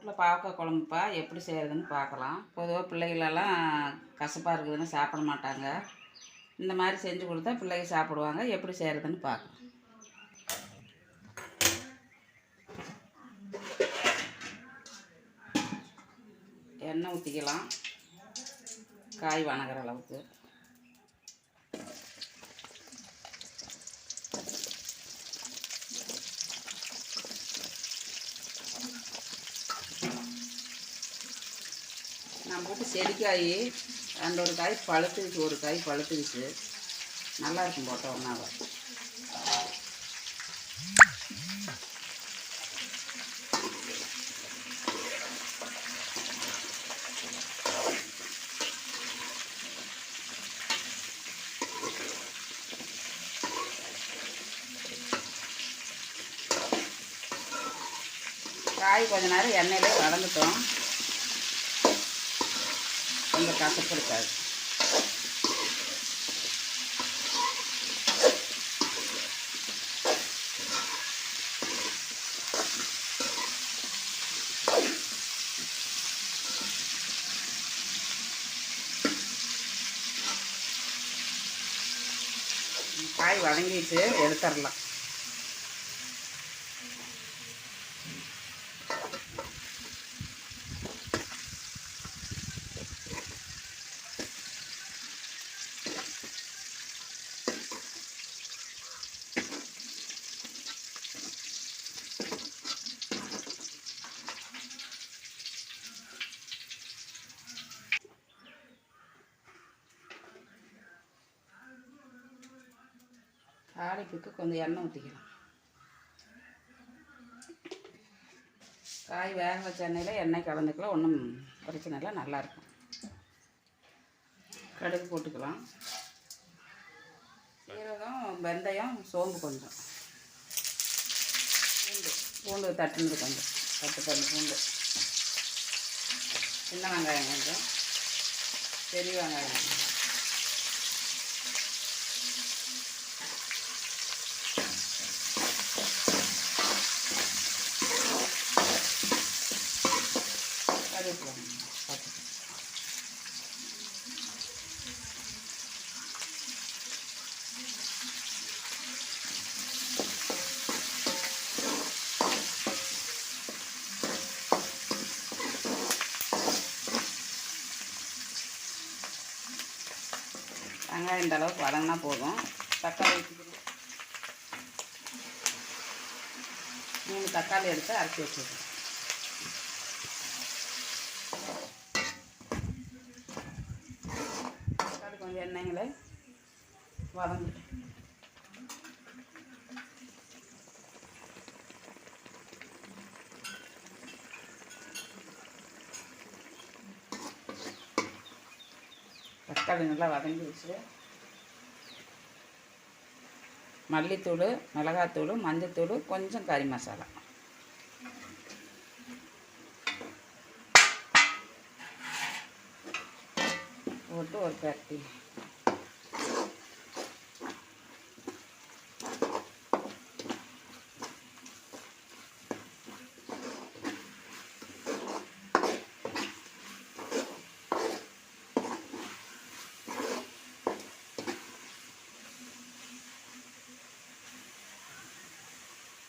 வீட்டில் பாவக்காய் குழம்புப்பா எப்படி செய்கிறதுன்னு பார்க்கலாம். பொதுவாக பிள்ளைகளெல்லாம் கசப்பாக இருக்குதுன்னு சாப்பிட மாட்டாங்க. இந்த மாதிரி செஞ்சு கொடுத்தா பிள்ளைங்க சாப்பிடுவாங்க. எப்படி செய்கிறதுன்னு பார்க்கலாம். எண்ணெய் ஊற்றிக்கலாம் காய் வணங்குற அளவுக்கு. நான் போட்டு செடிக்காய் ஒரு காய் பழுத்துக்குச்சு, ஒரு காய் பழுத்துக்குச்சு. நல்லாயிருக்கும் போட்ட ஒன்றாவை. காய் கொஞ்ச நேரம் எண்ணெயிலே வதங்கட்டும், கொஞ்சம் கசப்பு இருக்காது. காய் வதங்கிட்டு எடுத்துடலாம். தாளிப்புக்கு கொஞ்சம் எண்ணெய் ஊற்றிக்கலாம். காய் வேக வச்ச எண்ணெயில் எண்ணெய் கலந்துக்கலாம், ஒன்றும் பிரச்சனை இல்லை, நல்லாயிருக்கும். கடுகு போட்டுக்கலாம், சீரகம், வெந்தயம், சோம்பு கொஞ்சம், பூண்டு தட்டுனது கொஞ்சம், தட்டு பூண்டு, சின்ன வெங்காயம் கொஞ்சம், பெரிய வெங்காயம், வெங்காயம் இந்த அளவுக்கு வதங்கினா போதும். தக்காளி ஊற்றிக்கிறோம். 3 தக்காளி எடுத்து அரைச்சி வச்சுக்கிறோம். தக்காளி கொஞ்சம் எண்ணெய்களை வதங்கிட்டு தக்காளி நல்லா வதங்கிடுச்சு. மல்லித்தூள், மிளகாத்தூள், மஞ்சத்தூள், கொஞ்சம் கறி மசாலா போட்டு ஒரு கட்டி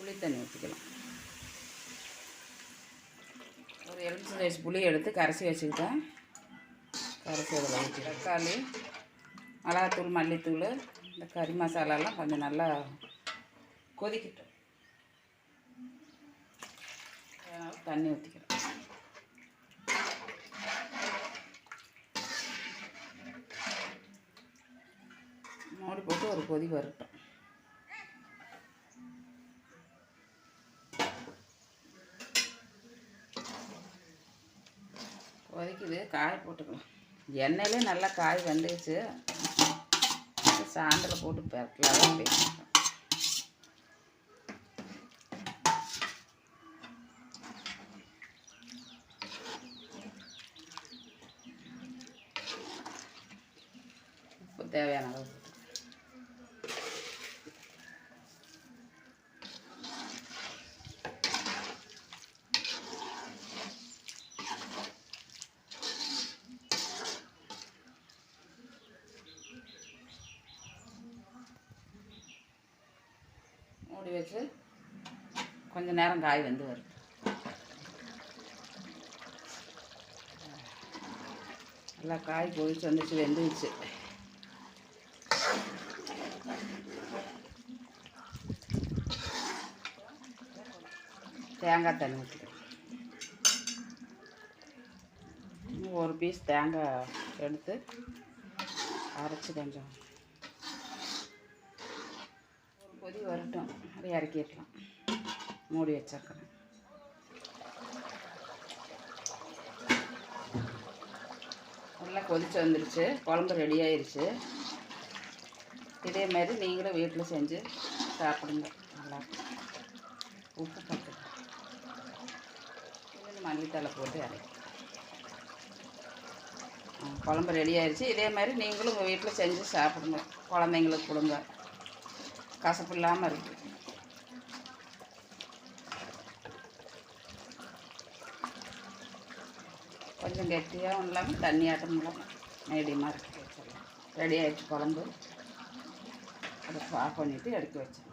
புளி தண்ணி ஊற்றிக்கலாம். ஒரு எலுமிச்சை சைஸ் புளி எடுத்து கரைச்சி வச்சுக்கிட்டேன். கரைச்சி அதில் ஊற்றி தக்காளி, மிளகாத்தூள், மல்லித்தூள், இந்த கறி மசாலாலாம் கொஞ்சம் நல்லா கொதிக்கட்டும். அதனால் தண்ணி ஊற்றிக்கிறேன். மூடி போட்டு ஒரு கொதி வரட்டும். கொதிக்குது, காய் போட்டுக்கலாம். எண்ணெயிலே நல்லா காய் வந்துடுச்சு. சாந்தில் போட்டு பெரட்டலாம். உப்பு தேவையான அளவு. மூடி வச்சு கொஞ்சம் நேரம் காய் வந்து வரும். நல்லா காய் கொதிச்சு வந்துச்சு, வெந்துச்சு. தேங்காய் தண்ணி ஊற்றிக்கிறேன். ஒரு பீஸ் தேங்காய் எடுத்து அரைச்சி கொஞ்சம் ஒரு கொதி வரட்டும், அதை இறக்கிடலாம். மூடி வச்சிருக்கிறேன். நல்லா கொதிச்சு வந்துடுச்சு, குழம்பு ரெடி ஆயிடுச்சு. இதேமாரி நீங்களும் வீட்டில் செஞ்சு சாப்பிடுங்க, நல்லாயிருக்கும். உப்பு போட்டு மல்லித்தலை போட்டு இறக்கி குழம்பு ரெடி ஆயிடுச்சு. இதே மாதிரி நீங்களும் உங்கள் வீட்டில் செஞ்சு சாப்பிடுங்க, குழந்தைங்களுக்கு கொடுங்க, கசப்பு இல்லாமல் இருக்குது. கொஞ்சம் கெட்டியாகவும் இல்லாமல் தண்ணியாட்டம் இல்லாமல் மீடியமாக இருக்கு. வச்சிடலாம். ரெடி ஆகிடுச்சு குழம்பு. அதை ஆஃப் பண்ணிவிட்டு எடுத்து வச்சிடலாம்.